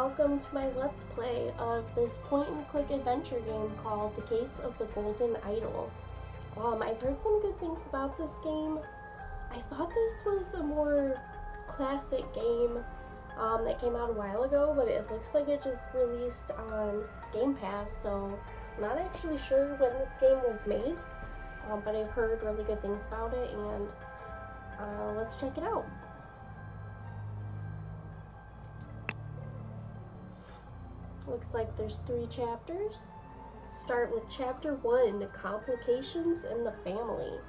welcome to my Let's Play of this point-and-click adventure game called The Case of the Golden Idol. I've heard some good things about this game. I thought this was a more classic game that came out a while ago, but it looks like it just released on GamePass, so I'm not actually sure when this game was made, but I've heard really good things about it, and let's check it out. Looks like there's 3 chapters. Start with chapter 1, Complications in the Family.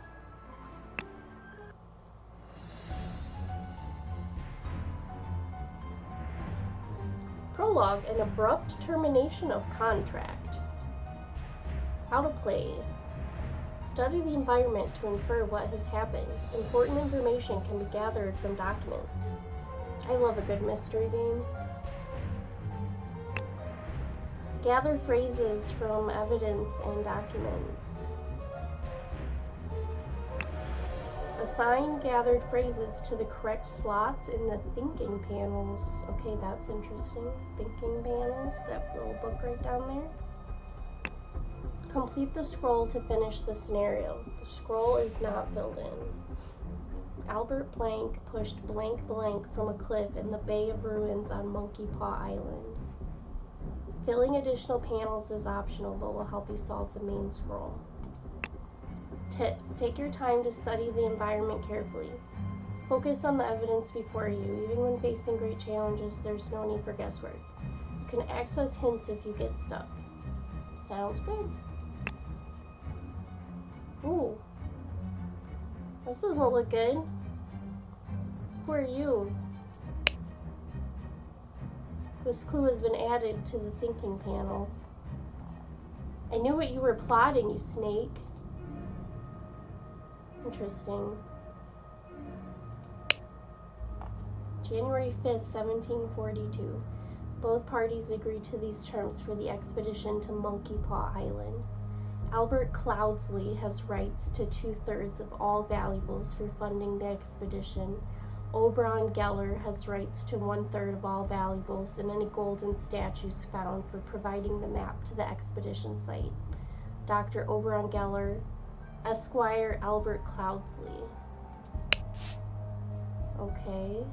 Prologue, an abrupt termination of contract. How to play. Study the environment to infer what has happened. Important information can be gathered from documents. I love a good mystery game. Gather phrases from evidence and documents. Assign gathered phrases to the correct slots in the thinking panels. Okay, that's interesting. Thinking panels, that little book right down there. Complete the scroll to finish the scenario. The scroll is not filled in. Albert Blank pushed blank blank from a cliff in the Bay of Ruins on Monkey Paw Island. Filling additional panels is optional, but will help you solve the main scroll. Tips. Take your time to study the environment carefully. Focus on the evidence before you. Even when facing great challenges, there's no need for guesswork. You can access hints if you get stuck. Sounds good. Ooh. This doesn't look good. Who are you? This clue has been added to the thinking panel. I knew what you were plotting, you snake. Interesting. January 5th, 1742. Both parties agreed to these terms for the expedition to Monkey Paw Island. Albert Cloudsley has rights to 2/3 of all valuables for funding the expedition. Oberon Geller has rights to 1/3 of all valuables and any golden statues found for providing the map to the expedition site. Dr. Oberon Geller, Esquire Albert Cloudsley. Okay.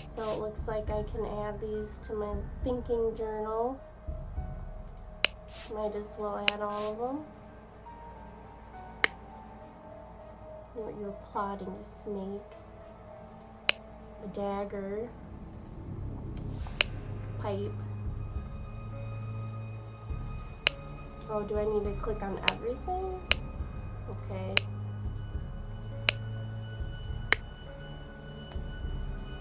So it looks like I can add these to my thinking journal. Might as well add all of them. What you're plotting, you snake. A dagger. Pipe. Oh, do I need to click on everything? Okay.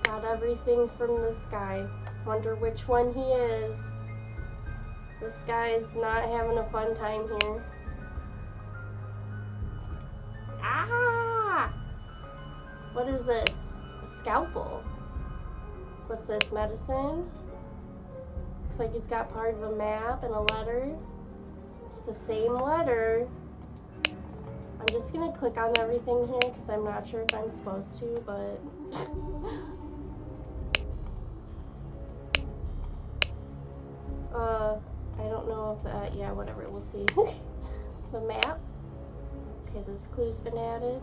Got everything from this guy. Wonder which one he is. This guy's not having a fun time here. Ah! What is this? A scalpel. What's this? Medicine? Looks like he's got part of a map and a letter. It's the same letter. I'm just gonna click on everything here because I'm not sure if I'm supposed to, but I don't know if that, yeah, whatever, we'll see. The map. Okay, this clue's been added.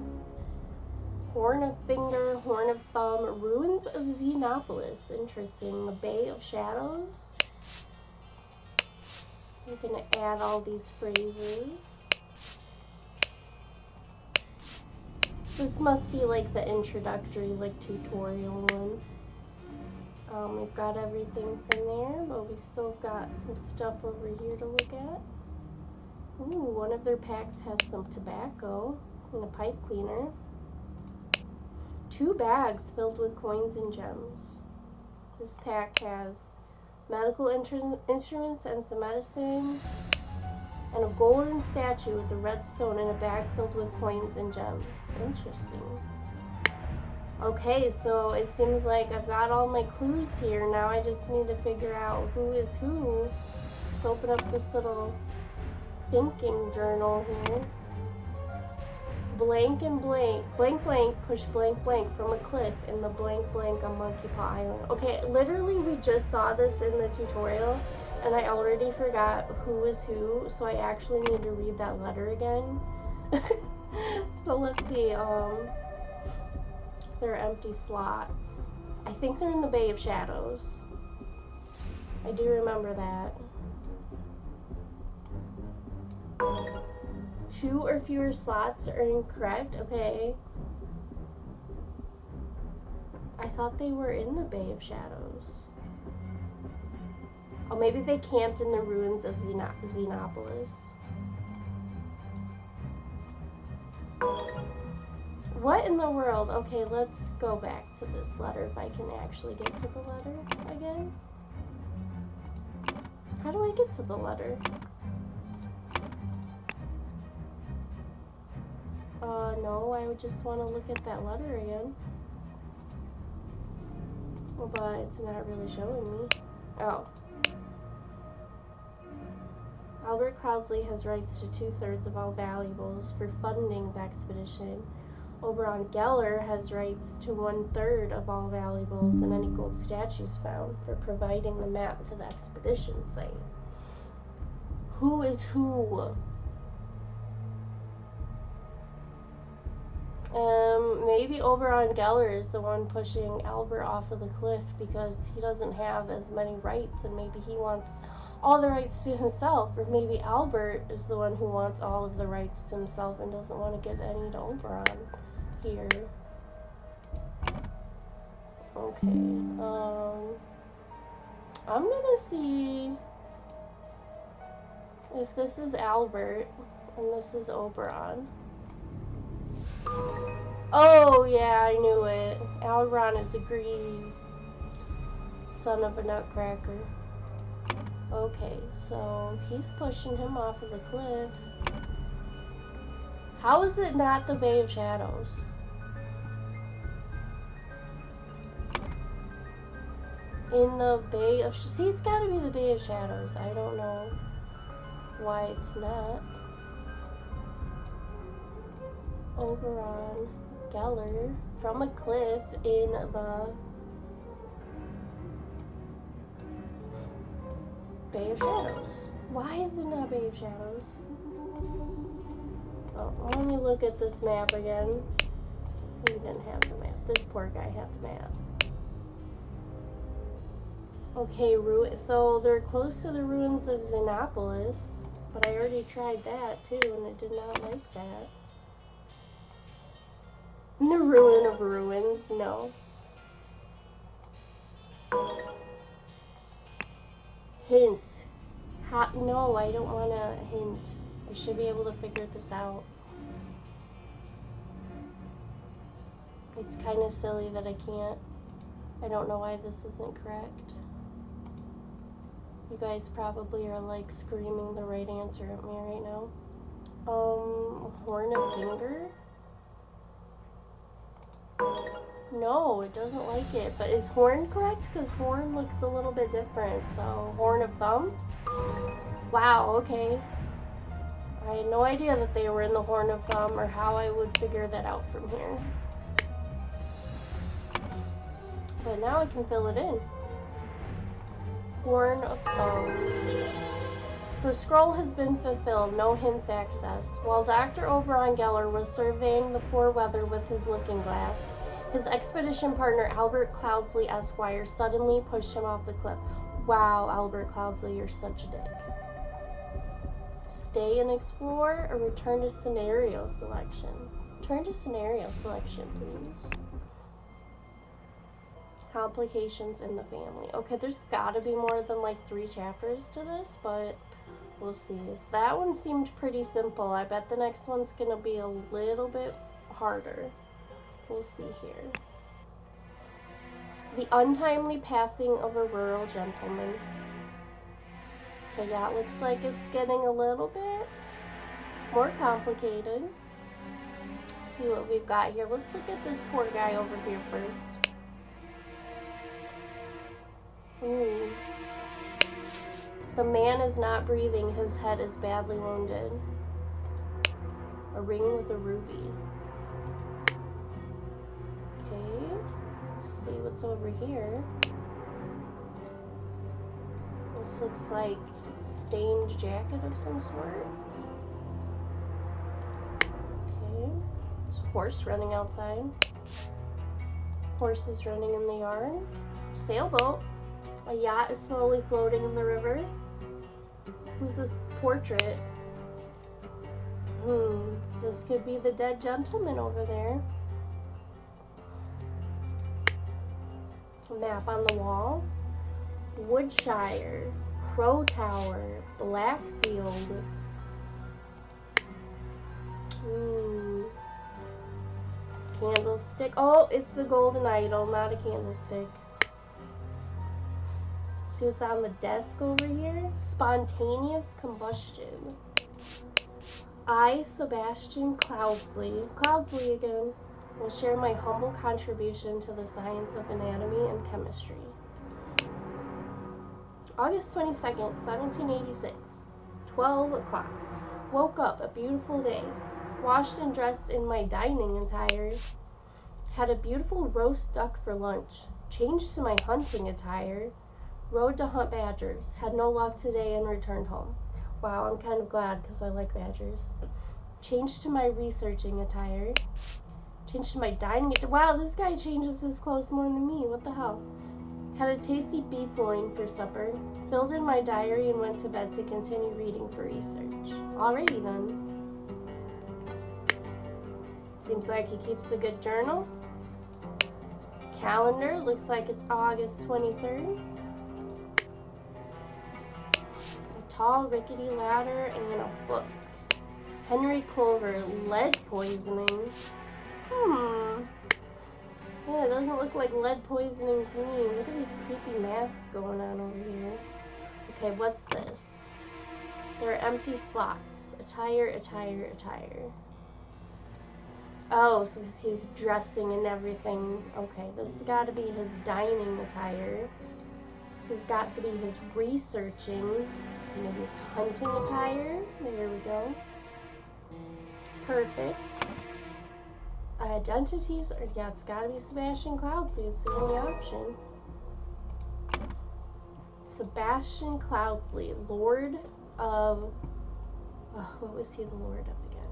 Horn of Finger, Horn of Thumb, Ruins of Xenopolis. Interesting. The Bay of Shadows. I'm gonna add all these phrases. This must be like the introductory, like tutorial one. We've got everything from there, but we still got some stuff over here to look at. Ooh, one of their packs has some tobacco and a pipe cleaner. 2 bags filled with coins and gems. This pack has medical instruments and some medicine, and a golden statue with a red stone in a bag filled with coins and gems. Interesting. Okay, so it seems like I've got all my clues here. Now I just need to figure out who is who. Let's open up this little thinking journal here. blank and blank, blank blank, push blank blank from a cliff in the blank blank on Monkey Paw Island. Okay, literally we just saw this in the tutorial and I already forgot who is who, so I actually need to read that letter again. So let's see, there are empty slots. I think they're in the Bay of Shadows. I do remember that. 2 or fewer slots are incorrect. Okay. I thought they were in the Bay of Shadows. Oh, maybe they camped in the ruins of Xenopolis. What in the world? Okay, let's go back to this letter if I can actually get to the letter again. How do I get to the letter? No, I would just want to look at that letter again. But it's not really showing me. Oh. Albert Cloudsley has rights to 2/3 of all valuables for funding the expedition. Oberon Geller has rights to 1/3 of all valuables and any gold statues found for providing the map to the expedition site. Who is who? Maybe Oberon Geller is the one pushing Albert off of the cliff because he doesn't have as many rights and maybe he wants all the rights to himself, or maybe Albert is the one who wants all of the rights to himself and doesn't want to give any to Oberon here. Okay, I'm gonna see if this is Albert and this is Oberon. Oh yeah, I knew it. Alron is a greedy son of a nutcracker. Okay, so he's pushing him off of the cliff. How is it not the Bay of Shadows? In the Bay of... See, it's gotta be the Bay of Shadows. I don't know why it's not. Oberon Geller from a cliff in the Bay of Shadows. Why is it not Bay of Shadows? Oh, let me look at this map again. He didn't have the map. This poor guy had the map. Okay, so they're close to the ruins of Xenopolis, but I already tried that too, and it did not like that. The ruin of ruins, no. Hint. No, I don't want to hint. I should be able to figure this out. It's kind of silly that I can't. I don't know why this isn't correct. You guys probably are like screaming the right answer at me right now. Horn of Finger? No, it doesn't like it. But is horn correct? Because horn looks a little bit different. So, horn of thumb? Wow, okay. I had no idea that they were in the horn of thumb or how I would figure that out from here. But now I can fill it in. Horn of thumb. The scroll has been fulfilled, no hints accessed. While Dr. Oberon Geller was surveying the poor weather with his looking glass, his expedition partner Albert Cloudsley Esquire suddenly pushed him off the cliff. Wow, Albert Cloudsley, you're such a dick. Stay and explore or return to scenario selection? Turn to scenario selection, please. Complications in the family. Okay, there's gotta be more than like 3 chapters to this, but we'll see. So that one seemed pretty simple. I bet the next one's gonna be a little bit harder. We'll see here. The untimely passing of a rural gentleman. Okay, yeah, it looks like it's getting a little bit more complicated. Let's see what we've got here. Let's look at this poor guy over here first. Ooh. The man is not breathing. His head is badly wounded. A ring with a ruby. Okay. Let's see what's over here. This looks like a stained jacket of some sort. Okay. There's a horse running outside. Horses running in the yard. Sailboat. A yacht is slowly floating in the river. Who's this portrait? This could be the dead gentleman over there. A map on the wall. Woodshire. Crow Tower. Blackfield. Candlestick. Oh, it's the golden idol, not a candlestick. See what's on the desk over here? Spontaneous combustion. I, Sebastian Cloudsley again, will share my humble contribution to the science of anatomy and chemistry. August 22nd, 1786, 12 o'clock. Woke up, a beautiful day. Washed and dressed in my dining attire. Had a beautiful roast duck for lunch. Changed to my hunting attire. Rode to hunt badgers. Had no luck today and returned home. Wow, I'm kind of glad because I like badgers. Changed to my researching attire. Changed to my dining attire. Wow, this guy changes his clothes more than me. What the hell? Had a tasty beef loin for supper. Filled in my diary and went to bed to continue reading for research. Alrighty then. Seems like he keeps a good journal. Calendar, looks like it's August 23rd. A tall, rickety ladder and a book. Henry Clover, lead poisoning. Yeah, it doesn't look like lead poisoning to me. Look at this creepy mask going on over here. Okay, what's this? There are empty slots. Attire. Oh, so he's dressing and everything. Okay, this has got to be his dining attire. This has got to be his researching. Maybe his hunting attire. There we go. Perfect. Identities, or yeah, it's got to be Sebastian Cloudsley. It's the only option. Sebastian Cloudsley, Lord of... what was he the Lord of again?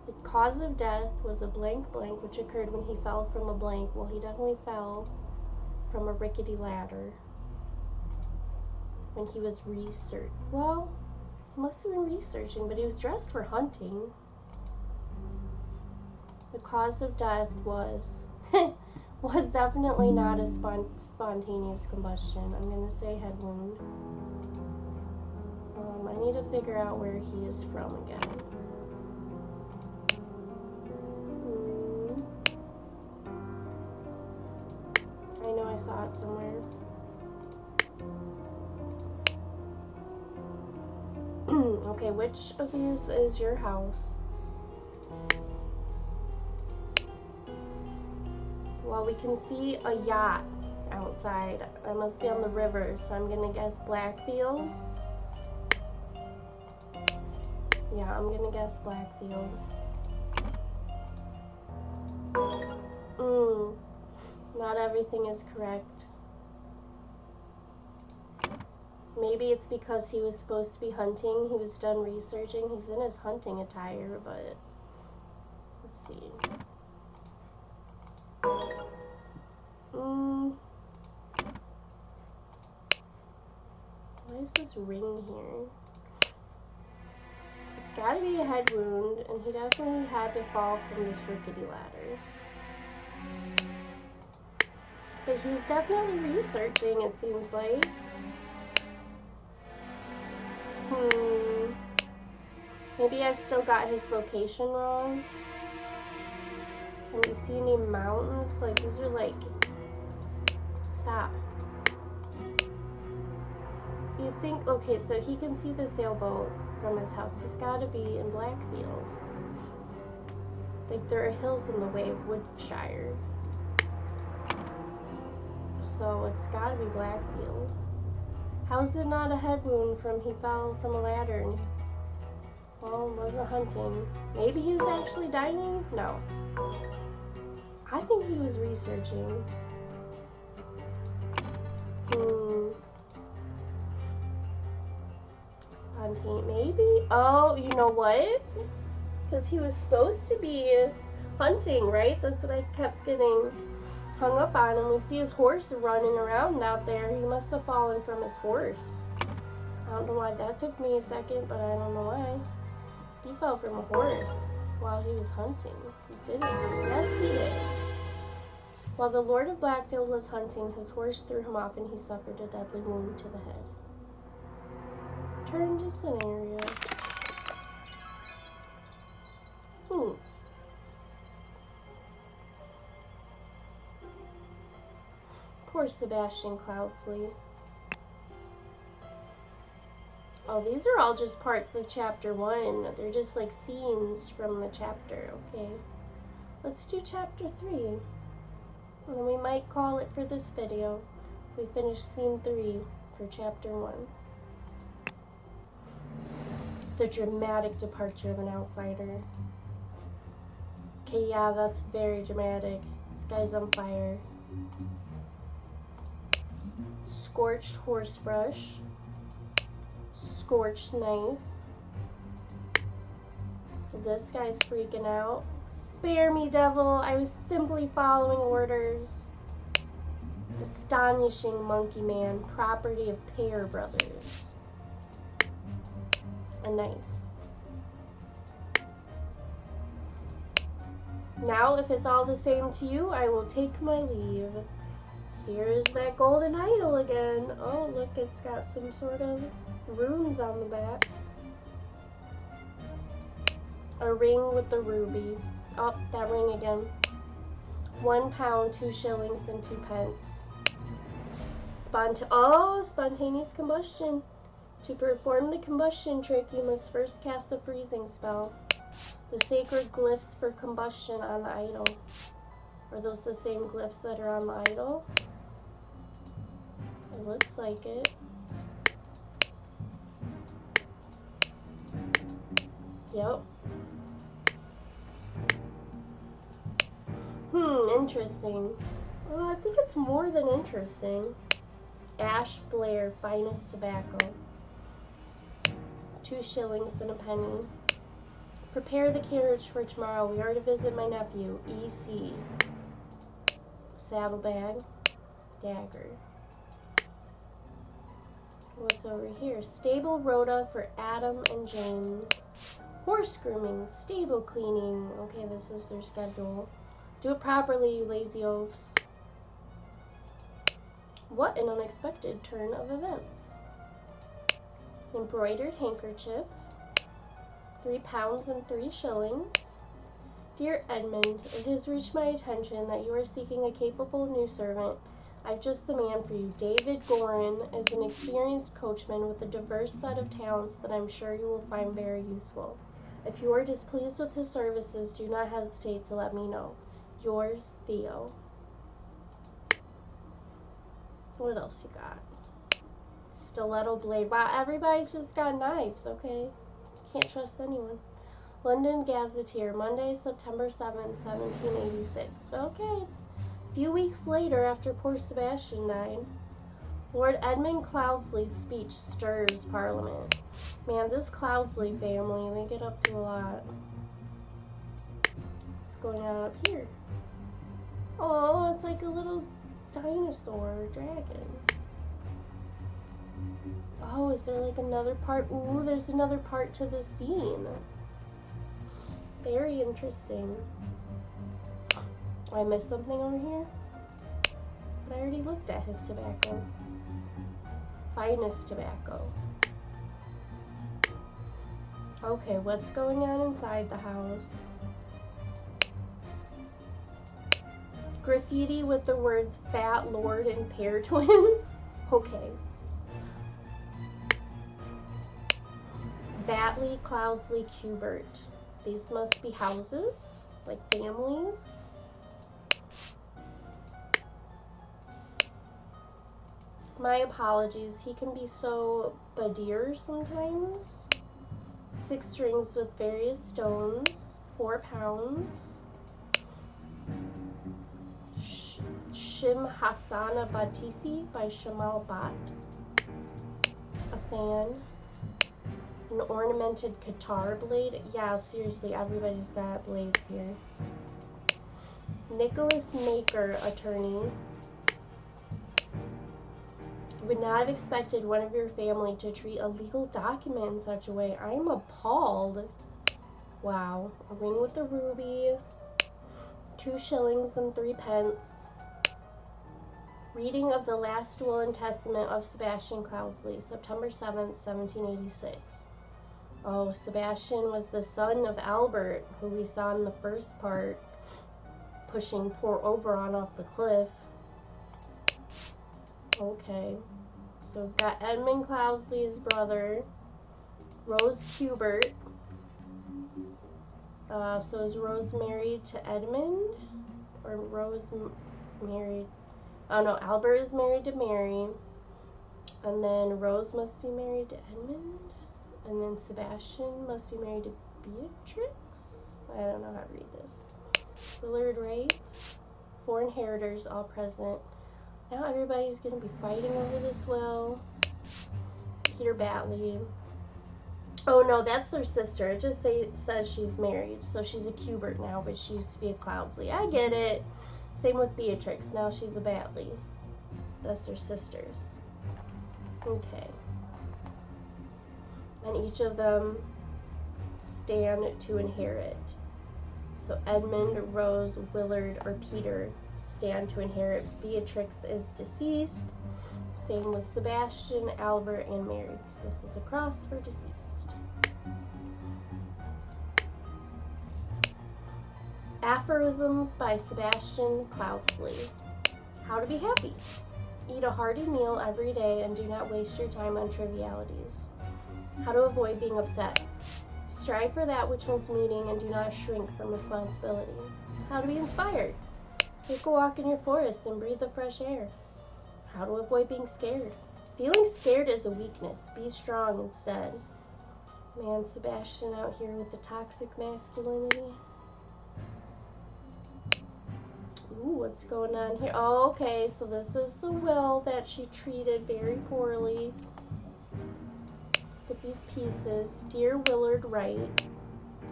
The cause of death was a blank, which occurred when he fell from a blank. Well, he definitely fell from a rickety ladder when he was well, he must have been researching, but he was dressed for hunting. The cause of death was was definitely not a spontaneous combustion. I'm gonna say head wound. I need to figure out where he is from again. I know I saw it somewhere. Okay, which of these is your house? Well, we can see a yacht outside. I must be on the river, so I'm gonna guess Blackfield. Yeah, I'm gonna guess Blackfield. Not everything is correct. Maybe it's because he was supposed to be hunting. He was done researching. He's in his hunting attire, but let's see. Why is this ring here? It's gotta be a head wound, and he definitely had to fall from this rickety ladder. But he was definitely researching, it seems like. Maybe I've still got his location wrong. Can we see any mountains? Like, these are like... Stop. You'd think, okay, so he can see the sailboat from his house. He's gotta be in Blackfield. Like, there are hills in the way of Woodshire. So it's gotta be Blackfield. How is it not a head wound from he fell from a ladder? Well, wasn't hunting. Maybe he was actually dining? No. I think he was researching. Spontaneous, maybe? Oh, you know what? Because he was supposed to be hunting, right? That's what I kept getting hung up on. And we see his horse running around out there. He must have fallen from his horse. I don't know why that took me a second, but I don't know why. He fell from a horse while he was hunting. He didn't. Yes, he did. While the Lord of Blackfield was hunting, his horse threw him off and he suffered a deadly wound to the head. Turn to scenario. Poor Sebastian Cloudsley. Oh, these are all just parts of chapter 1. They're just like scenes from the chapter. Okay. Let's do chapter 3. And then we might call it for this video. We finish scene 3 for chapter 1. The dramatic departure of an outsider. Okay, yeah, that's very dramatic. This guy's on fire. Scorched horsebrush. Scorched knife. This guy's freaking out. Spare me, devil. I was simply following orders. Astonishing monkey man. Property of Pear Brothers. A knife. Now, if it's all the same to you, I will take my leave. Here's that golden idol again. Oh, look, it's got some sort of runes on the back. A ring with the ruby. Oh, that ring again. £1, 2 shillings, and 2 pence. Spontaneous combustion. To perform the combustion trick, you must first cast a freezing spell. The sacred glyphs for combustion on the idol. Are those the same glyphs that are on the idol? It looks like it. Yep. Interesting. Well, I think it's more than interesting. Ash Blair, finest tobacco. 2 shillings and a penny. Prepare the carriage for tomorrow. We are to visit my nephew, E.C. Saddlebag. Dagger. What's over here? Stable rota for Adam and James. Horse grooming. Stable cleaning. Okay, this is their schedule. Do it properly, you lazy oafs. What an unexpected turn of events. Embroidered handkerchief. £3 and 3 shillings. Dear Edmund, it has reached my attention that you are seeking a capable new servant. I've just the man for you. David Gorin is an experienced coachman with a diverse set of talents that I'm sure you will find very useful. If you are displeased with his services, do not hesitate to let me know. Yours, Theo. What else you got? Stiletto blade. Wow, everybody's just got knives, okay? Can't trust anyone. London Gazetteer, Monday, September 7th, 1786. Okay, it's a few weeks later after poor Sebastian died. Lord Edmund Cloudsley's speech stirs Parliament. Man, this Cloudsley family, they get up to a lot. What's going on up here? Oh, it's like a little dinosaur or dragon. Oh, is there like another part? Ooh, there's another part to this scene. Very interesting. I missed something over here? But I already looked at his tobacco. Finest tobacco. Okay, what's going on inside the house? Graffiti with the words Fat Lord and Pear Twins? Okay. Batley, Cloudsley, Cubert. These must be houses, like families. My apologies. He can be so badir sometimes. 6 strings with various stones, 4 pounds. Shimhasana Batisi by Shamal Bhat. A fan. An ornamented guitar blade. Yeah, seriously, everybody's got blades here. Nicholas Maker, attorney. Would not have expected one of your family to treat a legal document in such a way. I am appalled. Wow. A ring with a ruby. 2 shillings and 3 pence. Reading of the last will and testament of Sebastian Cloudsley, September 7th, 1786. Oh, Sebastian was the son of Albert, who we saw in the first part, pushing poor Oberon off the cliff. Okay. So we've got Edmund Cloudsley's brother, Rose Hubert. So is Rose married to Edmund? Or Rose married... Oh no, Albert is married to Mary. And then Rose must be married to Edmund. And then Sebastian must be married to Beatrix? I don't know how to read this. Willard Wright. 4 inheritors all present. Now everybody's going to be fighting over this will. Peter Batley. Oh no, that's their sister. It just says she's married. So she's a Cubert now, but she used to be a Cloudsley. I get it. Same with Beatrix. Now she's a Batley. That's their sisters. Okay. And each of them stand to inherit. So Edmund, Rose, Willard, or Peter stand to inherit. Beatrix is deceased. Same with Sebastian, Albert, and Mary. So this is a cross for deceased. Aphorisms by Sebastian Cloudsley. How to be happy. Eat a hearty meal every day and do not waste your time on trivialities. How to avoid being upset. Strive for that which wants meeting and do not shrink from responsibility. How to be inspired. Take a walk in your forest and breathe the fresh air. How to avoid being scared. Feeling scared is a weakness. Be strong instead. Man, Sebastian out here with the toxic masculinity. Ooh, what's going on here? Oh, okay, so this is the will that she treated very poorly. Look at these pieces. Dear Willard Wright.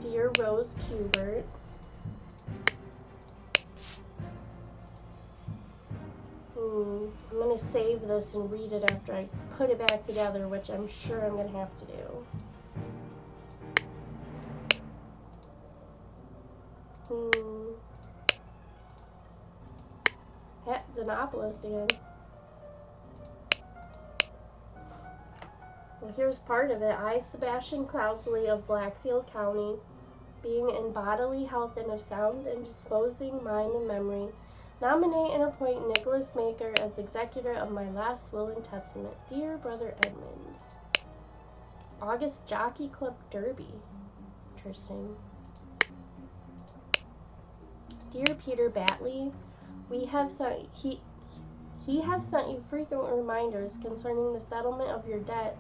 Dear Rose Hubert. I'm going to save this and read it after I put it back together, which I'm sure I'm going to have to do. Xenopolis again. Well, here's part of it. I, Sebastian Cloudsley of Blackfield County, being in bodily health and of sound and disposing mind and memory, nominate and appoint Nicholas Maker as executor of my last will and testament. Dear Brother Edmund. August Jockey Club Derby. Interesting. Dear Peter Batley, he have sent you frequent reminders concerning the settlement of your debt,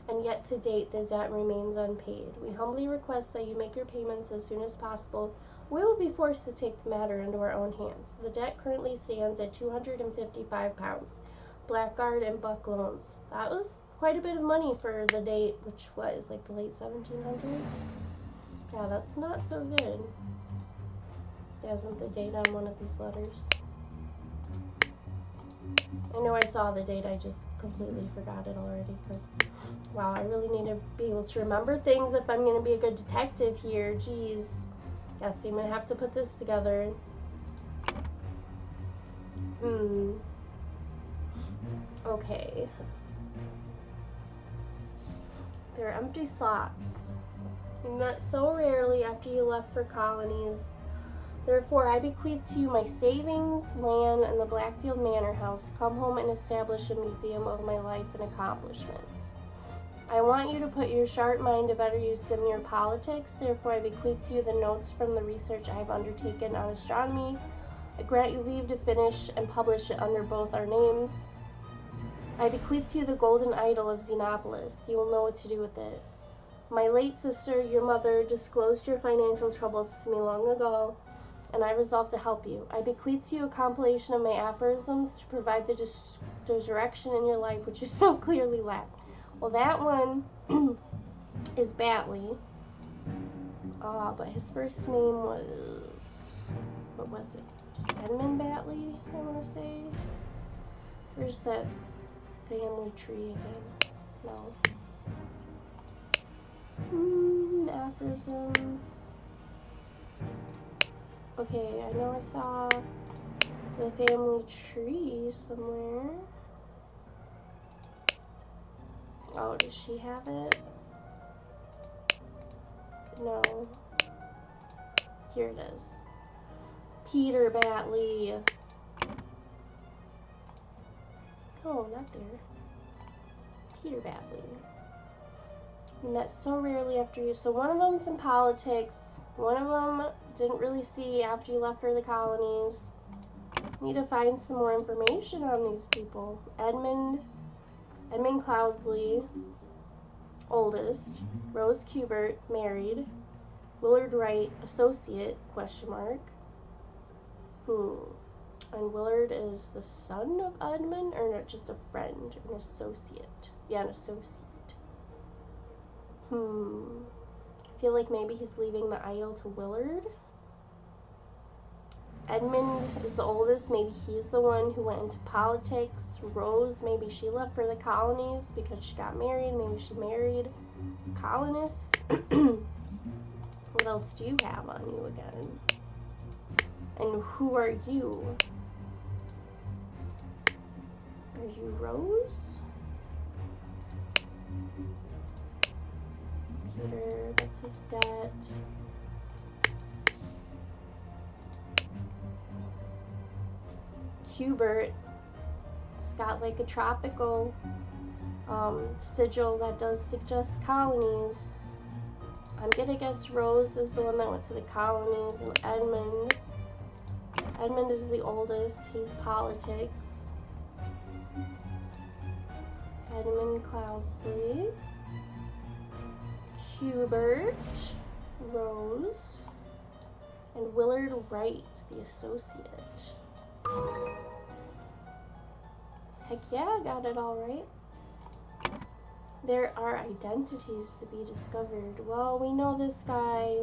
and yet to date the debt remains unpaid. We humbly request that you make your payments as soon as possible. We will be forced to take the matter into our own hands. The debt currently stands at £255. Blackguard and Buck loans. That was quite a bit of money for the date, which was like the late 1700s. Yeah, that's not so good. Isn't the date on one of these letters? I know I saw the date, I just completely forgot it already because, wow, I really need to be able to remember things if I'm going to be a good detective here. Jeez. Guess I'm going to have to put this together. Okay. There are empty slots. You met so rarely after you left for colonies. Therefore, I bequeath to you my savings, land, and the Blackfield Manor House. Come home and establish a museum of my life and accomplishments. I want you to put your sharp mind to better use than mere politics. Therefore, I bequeath to you the notes from the research I have undertaken on astronomy. I grant you leave to finish and publish it under both our names. I bequeath to you the golden idol of Xenopolis. You will know what to do with it. My late sister, your mother, disclosed your financial troubles to me long ago, and I resolved to help you. I bequeath to you a compilation of my aphorisms to provide the direction in your life which you so clearly lack. Well, that one is Batley. But his first name was, what was it? Edmund Batley, I want to say. Where's that family tree again? No. Aphorisms. Okay, I know I saw the family tree somewhere. Oh, does she have it? No. Here it is. Peter Batley. Oh, not there. Peter Batley. We met so rarely after you. So one of them's in politics. One of them didn't really see after you left for the colonies. Need to find some more information on these people. Edmund Cloudsley, oldest. Rose Kubert, married. Willard Wright, associate, question mark. And Willard is the son of Edmund, or not, just a friend, an associate. Yeah, an associate. I feel like maybe he's leaving the idol to Willard. Edmund is the oldest. Maybe he's the one who went into politics. Rose, maybe she left for the colonies because she got married. Maybe she married colonists. What else do you have on you again? And who are you? Are you Rose? Peter, that's his debt. Kubert, it's got like a tropical sigil that does suggest colonies. I'm gonna guess Rose is the one that went to the colonies, and Edmund is the oldest. He's politics. Edmund Cloudsley, Kubert, Rose, and Willard Wright, the associate. Heck yeah, I got it all right. There are identities to be discovered. Well, we know this guy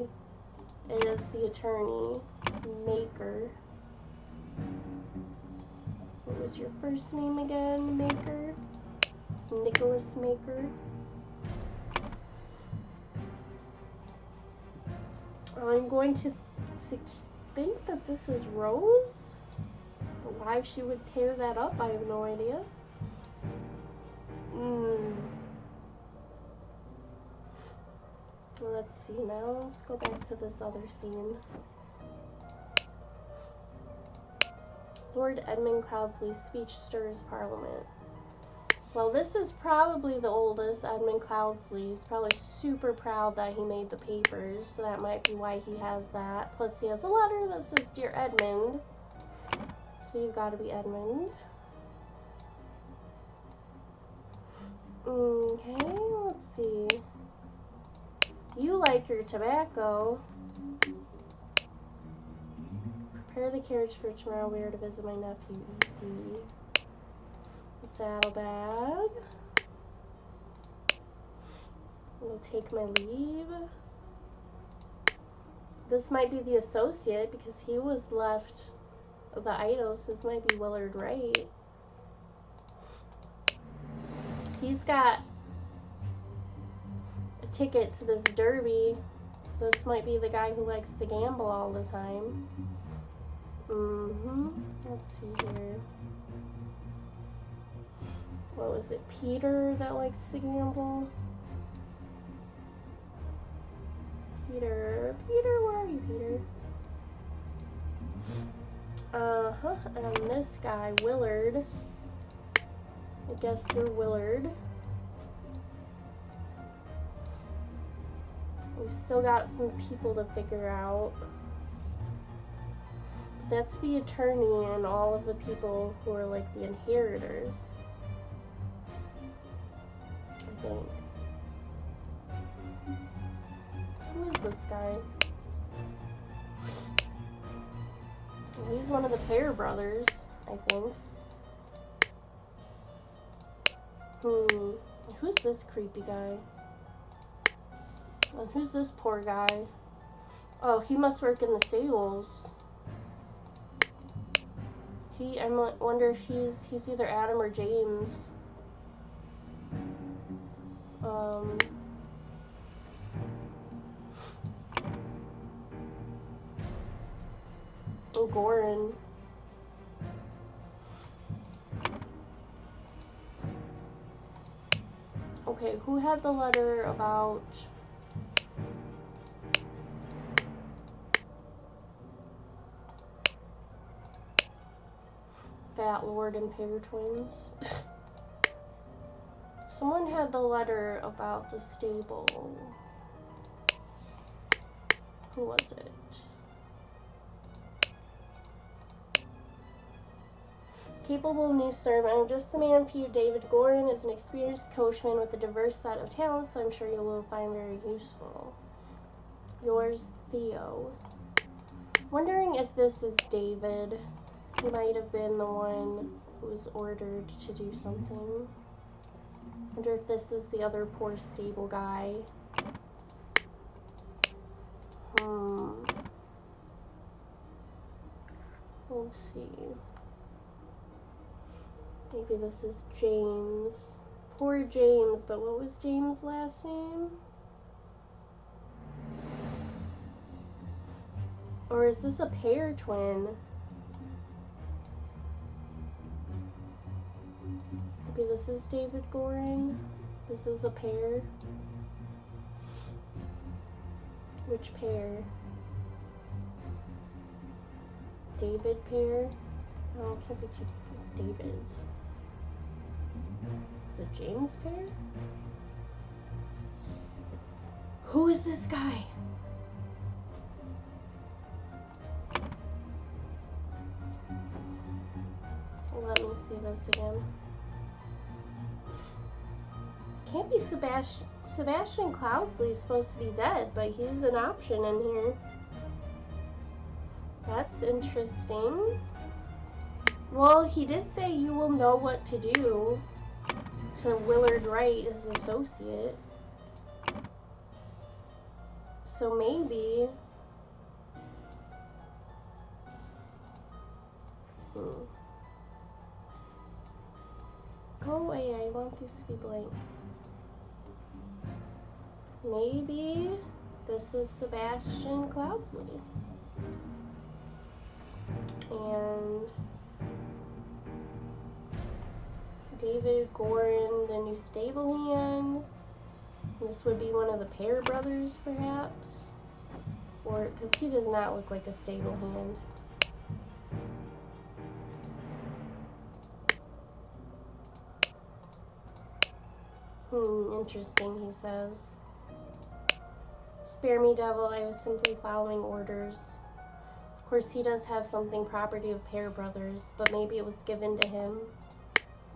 is the attorney, Maker. What was your first name again, Maker? Nicholas Maker. I'm going to think that this is Rose. But why she would tear that up, I have no idea. Let's see now. Let's go back to this other scene. Lord Edmund Cloudsley's speech stirs Parliament. Well, this is probably the oldest, Edmund Cloudsley. He's probably super proud that he made the papers, so that might be why he has that. Plus, he has a letter that says, Dear Edmund. So you've got to be Edmund. Okay, let's see. You like your tobacco. Prepare the carriage for tomorrow. We are to visit my nephew, E.C. The saddlebag. We'll take my leave. This might be the associate because he was left of the idols. This might be Willard Wright. He's got a ticket to this derby. This might be the guy who likes to gamble all the time. Let's see here. What was it? Peter that likes to gamble? Peter, where are you, Peter? And this guy, Willard. I guess you're Willard. We still got some people to figure out. That's the attorney and all of the people who are like the inheritors, I think. this guy? He's one of the Pear brothers, I think. Who's this creepy guy? And who's this poor guy? Oh, he must work in the stables. I wonder if he's either Adam or James. Oh, Goran. Okay, who had the letter about Fat Lord and Pear Twins? Someone had the letter about the stable. Who was it? Capable new servant. I'm just the man for you. David Gorin is an experienced coachman with a diverse set of talents that I'm sure you will find very useful. Yours, Theo. Wondering if this is David. He might have been the one who was ordered to do something. Wonder if this is the other poor stable guy. Let's see. Maybe this is James. Poor James, but what was James' last name? Or is this a Pear twin? Maybe this is David Gorin. This is a Pear. Which Pear? David Pear? Oh, it can't be two Davids. Is it James Pear? Who is this guy? Let me see this again. Can't be Sebastian Cloudsley's supposed to be dead, but he's an option in here. That's interesting. Well, he did say you will know what to do to Willard Wright, his associate. So maybe... Go away, I want these to be blank. Maybe this is Sebastian Cloudsley. And David Gorin, the new stable hand. This would be one of the Pear brothers, perhaps. Or, because he does not look like a stable hand. Interesting, he says. Spare me, devil, I was simply following orders. Of course, he does have something property of Pear brothers, but maybe it was given to him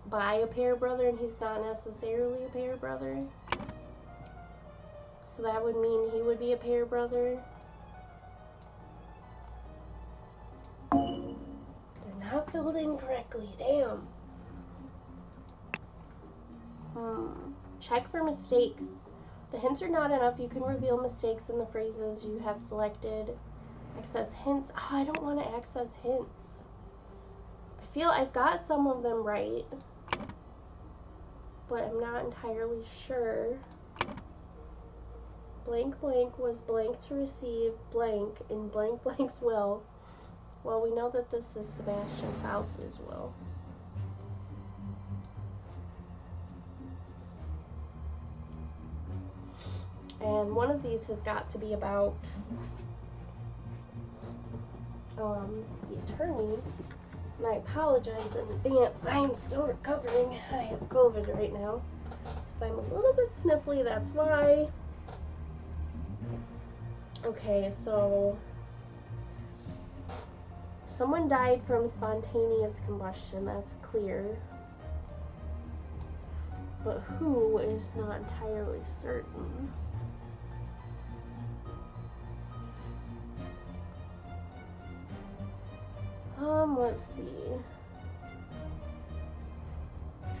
by a Pear brother and he's not necessarily a Pear brother. So that would mean he would be a Pear brother. They're not filled in correctly, damn. Check for mistakes. The hints are not enough. You can reveal mistakes in the phrases you have selected. Access hints. Oh, I don't want to access hints. I feel I've got some of them right, but I'm not entirely sure. Blank blank was blank to receive blank in blank blank's will. Well, we know that this is Sebastian Cloudsley's will. And one of these has got to be about the attorney. And I apologize in advance. I am still recovering. I have COVID right now. So if I'm a little bit sniffly, that's why. Okay, so someone died from spontaneous combustion. That's clear. But who is not entirely certain. Let's see.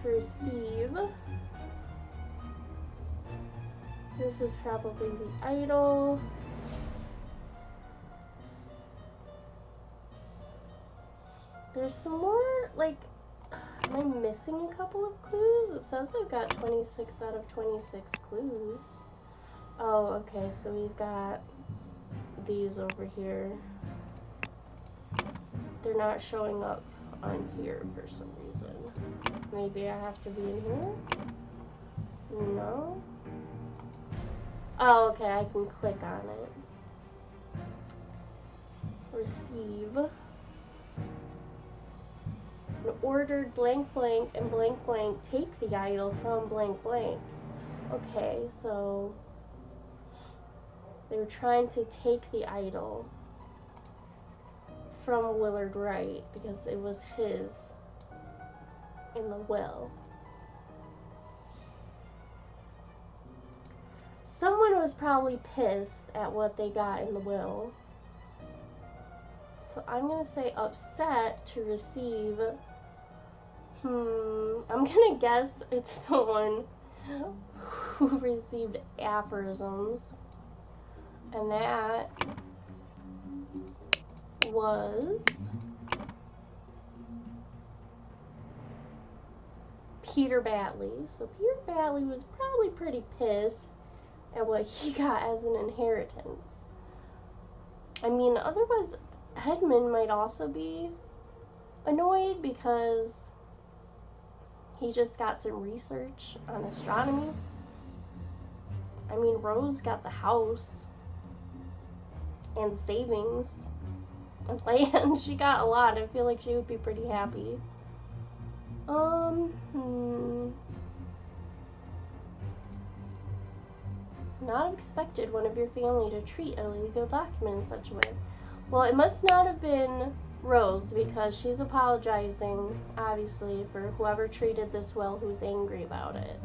To receive. This is probably the idol. There's some more, like, am I missing a couple of clues? It says I've got 26 out of 26 clues. Oh, okay, so we've got these over here. They're not showing up on here for some reason. Maybe I have to be in here? No? Oh, okay, I can click on it. Receive. Ordered blank blank and blank blank take the idol from blank blank. Okay, so they were trying to take the idol from Willard Wright because it was his in the will. Someone was probably pissed at what they got in the will. So I'm gonna say upset to receive. I'm gonna guess it's the one who received aphorisms. And that was Peter Batley. So Peter Batley was probably pretty pissed at what he got as an inheritance. I mean, otherwise Edmund might also be annoyed because he just got some research on astronomy. I mean, Rose got the house and savings and land. She got a lot. I feel like she would be pretty happy. Not expected one of your family to treat a legal document in such a way. Well, it must not have been Rose because she's apologizing, obviously, for whoever treated this well who's angry about it.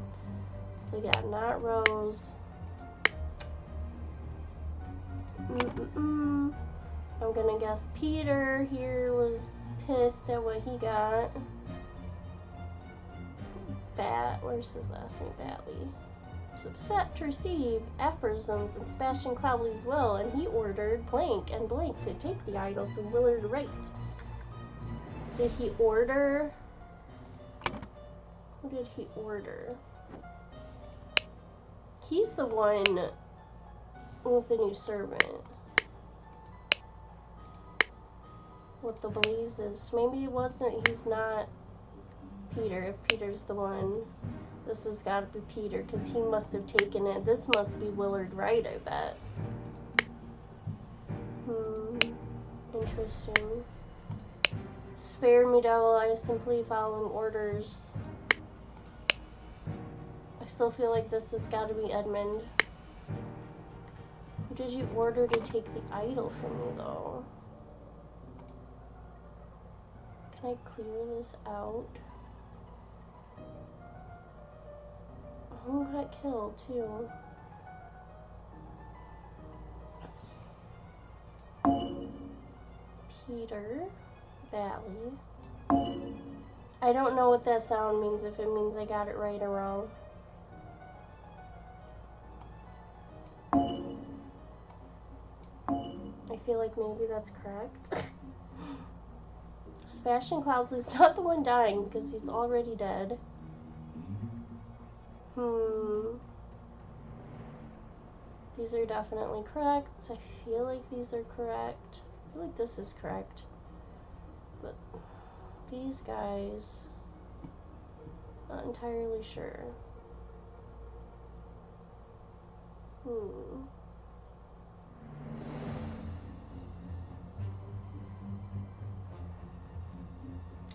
So yeah, not Rose. I'm gonna guess Peter here was pissed at what he got. Where's his last name? Batley. Was upset to receive aphorisms in Sebastian Cloudley's will, and he ordered blank and blank to take the idol from Willard Wright. Did he order? Who did he order? He's the one with the new servant. With the blazes. Maybe it wasn't, he's not Peter. If Peter's the one, this has got to be Peter because he must have taken it. This must be Willard Wright, I bet. Interesting. Spare me, devil, I simply following orders. I still feel like this has got to be Edmund. Who did you order to take the idol from me, though? Can I clear this out? Who got killed, too? Peter Batley. I don't know what that sound means, if it means I got it right or wrong. I feel like maybe that's correct. Sebastian Cloudsley's not the one dying because he's already dead. These are definitely correct. I feel like these are correct. I feel like this is correct. But these guys, not entirely sure.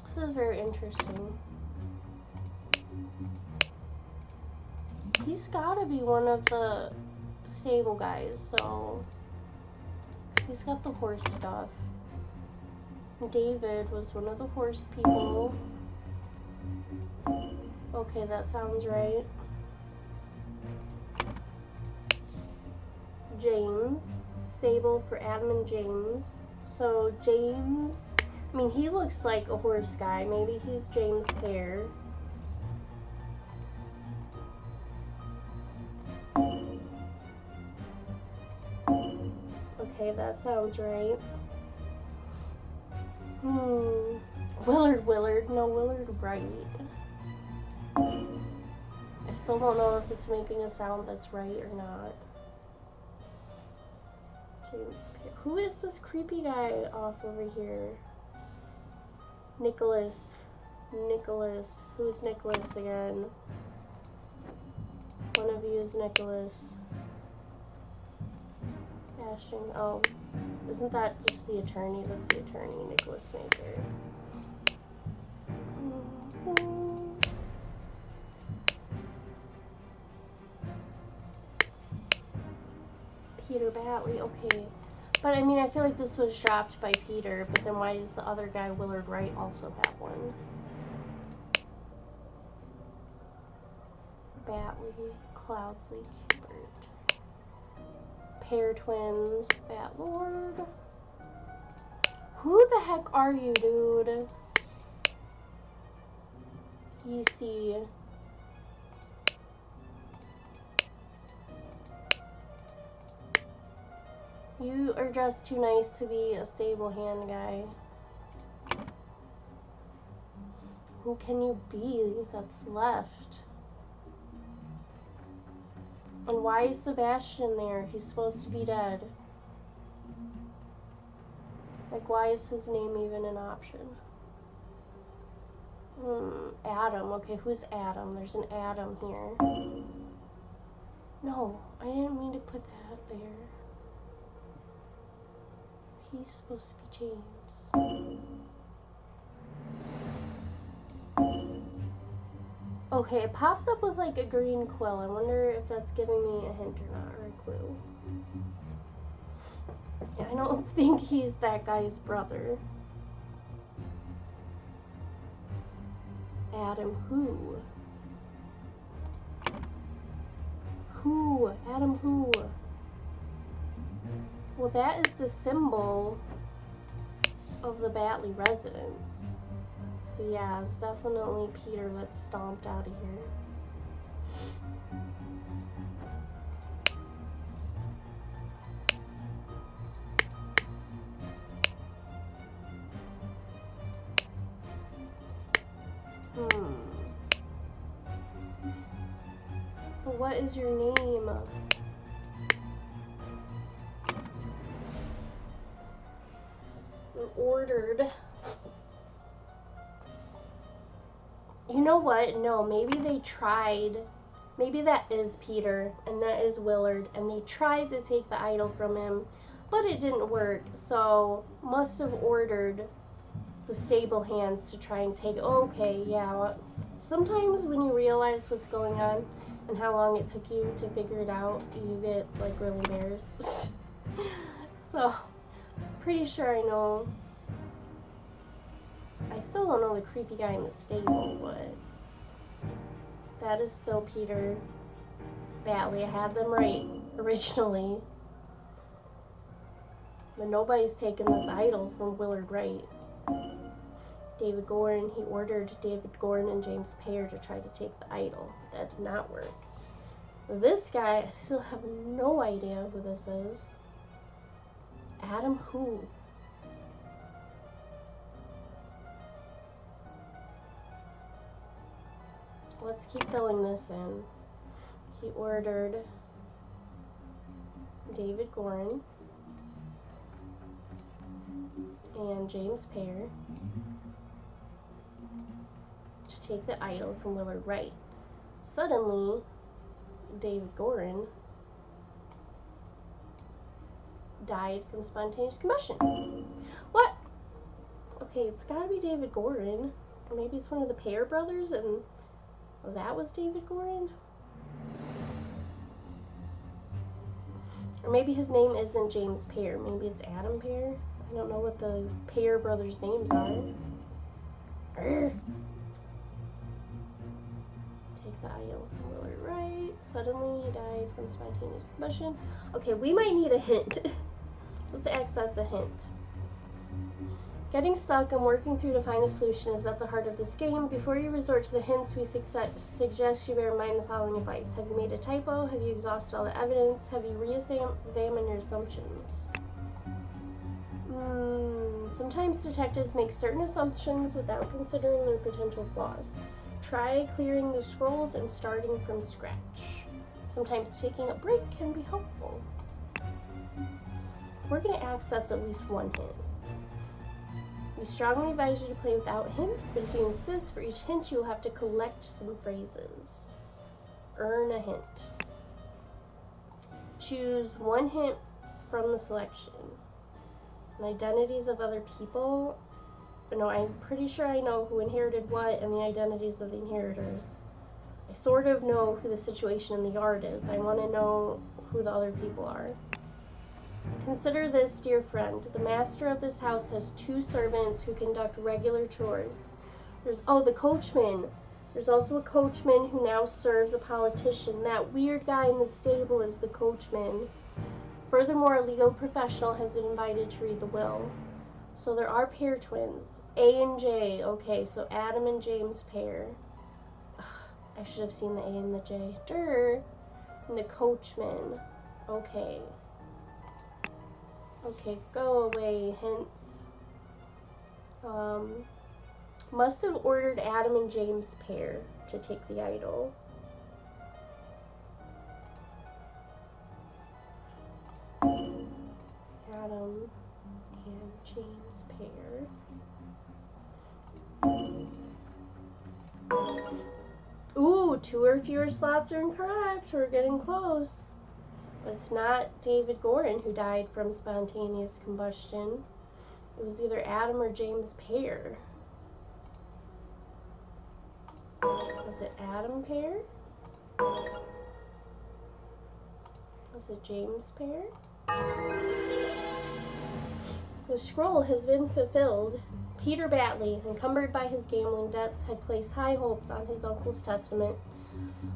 This is very interesting. He's gotta be one of the stable guys, so he's got the horse stuff. David was one of the horse people. Okay, that sounds right. James, stable for Adam and James. So James I mean, he looks like a horse guy. Maybe he's James Pear. Okay, that sounds right. Willard. No, Willard Wright. I still don't know if it's making a sound that's right or not. James Pear. Who is this creepy guy off over here? Nicholas. Who's Nicholas again? One of you is Nicholas. Ashton. Oh, isn't that just the attorney? That's the attorney, Nicholas Maker. Peter Batley. Okay. But I mean, I feel like this was dropped by Peter, but then why does the other guy, Willard Wright, also have one? Batley, Cloudsley, Kubert. Pear twins, Batlord. Who the heck are you, dude? EC. You are just too nice to be a stable hand guy. Who can you be that's left? And why is Sebastian there? He's supposed to be dead. Like, why is his name even an option? Adam. Okay, who's Adam? There's an Adam here. No, I didn't mean to put that there. He's supposed to be James. Okay, it pops up with like a green quill. I wonder if that's giving me a hint or not, or a clue. Yeah, I don't think he's that guy's brother. Adam who? Who? Adam who? Well, that is the symbol of the Batley residence. So yeah, it's definitely Peter that's stomped out of here. But what is your name? Ordered. You know what? No, maybe they tried. Maybe that is Peter and that is Willard, and they tried to take the idol from him, but it didn't work. So must have ordered the stable hands to try and take. Okay, yeah. Sometimes when you realize what's going on and how long it took you to figure it out, you get like really embarrassed. So pretty sure I know. I still don't know the creepy guy in the stable, but that is still Peter Batley. I had them right originally. But nobody's taken this idol from Willard Wright. David Gorin, he ordered David Gorin and James Pear to try to take the idol. But that did not work. This guy, I still have no idea who this is. Adam who? Let's keep filling this in. He ordered David Gorin and James Pear to take the idol from Willard Wright. Suddenly, David Gorin died from spontaneous combustion. What? Okay, it's gotta be David Gorin. Or maybe it's one of the Pear brothers and that was David Gorin? Or maybe his name isn't James Pear. Maybe it's Adam Pear. I don't know what the Pear brothers' names are. Take the idol from Willard Wright. Suddenly he died from spontaneous combustion. Okay, we might need a hint. Let's access a hint. Getting stuck and working through to find a solution is at the heart of this game. Before you resort to the hints, we suggest you bear in mind the following advice. Have you made a typo? Have you exhausted all the evidence? Have you re-examined your assumptions? Sometimes detectives make certain assumptions without considering their potential flaws. Try clearing the scrolls and starting from scratch. Sometimes taking a break can be helpful. We're going to access at least one hint. We strongly advise you to play without hints, but if you insist, for each hint you will have to collect some phrases. Earn a hint. Choose one hint from the selection. And identities of other people. No, I'm pretty sure I know who inherited what and the identities of the inheritors. I sort of know who the situation in the yard is. I want to know who the other people are. Consider this, dear friend. The master of this house has 2 servants who conduct regular chores. There's, the coachman. There's also a coachman who now serves a politician. That weird guy in the stable is the coachman. Furthermore, a legal professional has been invited to read the will. So there are pair twins. A and J. Okay, so Adam and James pair. Ugh, I should have seen the A and the J. Durr. And the coachman. Okay. Okay, go away, hints. Must have ordered Adam and James pair to take the idol. Adam and James pair. Ooh, 2 or fewer slots are incorrect. We're getting close. But it's not David Gorin who died from spontaneous combustion. It was either Adam or James Pear. Was it Adam Pear? Was it James Pear? The scroll has been fulfilled. Peter Batley, encumbered by his gambling debts, had placed high hopes on his uncle's testament.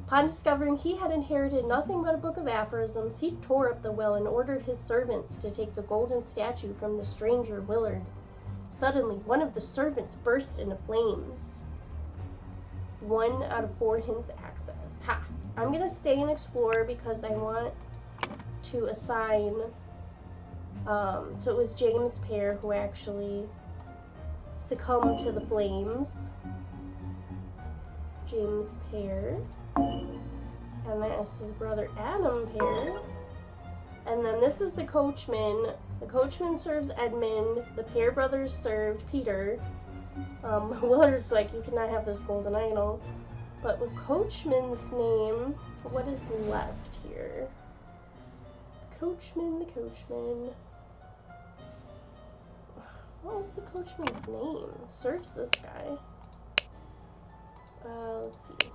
Upon discovering he had inherited nothing but a book of aphorisms, he tore up the will and ordered his servants to take the golden statue from the stranger Willard. Suddenly, one of the servants burst into flames. 1 out of 4 hints access. Ha! I'm going to stay and explore because I want to assign... so it was James Pear who actually succumbed to the flames. James Pear. And that's his brother Adam Pear. And then this is the coachman. The coachman serves Edmund. The Pear brothers served Peter. Willard's like, you cannot have this golden idol. But with coachman's name, what is left here? The coachman. What was the coachman's name? Serves this guy. Let's see.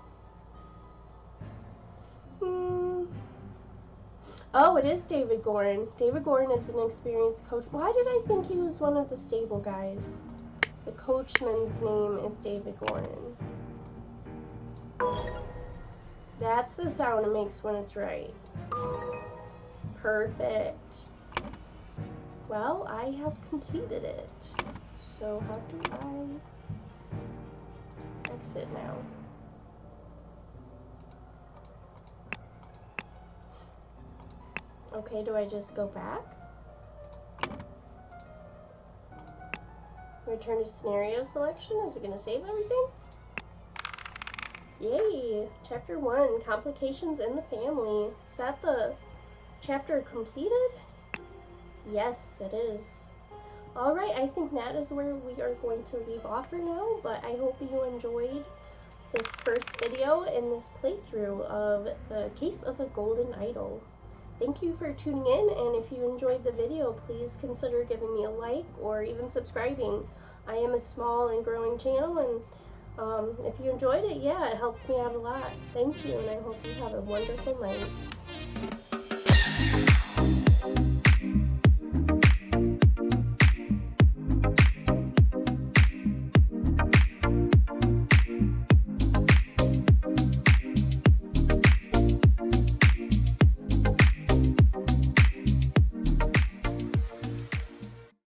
Oh, it is David Gorin. David Gorin is an experienced coach. Why did I think he was one of the stable guys? The coachman's name is David Gorin. That's the sound it makes when it's right. Perfect. Well, I have completed it. So how do I exit now? Okay, do I just go back? Return to scenario selection. Is it going to save everything? Yay! Chapter 1, Complications in the Family. Is that the chapter completed? Yes, it is. Alright, I think that is where we are going to leave off for now, but I hope you enjoyed this first video in this playthrough of the Case of the Golden Idol. Thank you for tuning in, and if you enjoyed the video, please consider giving me a like or even subscribing. I am a small and growing channel, and if you enjoyed it, yeah, it helps me out a lot. Thank you, and I hope you have a wonderful night.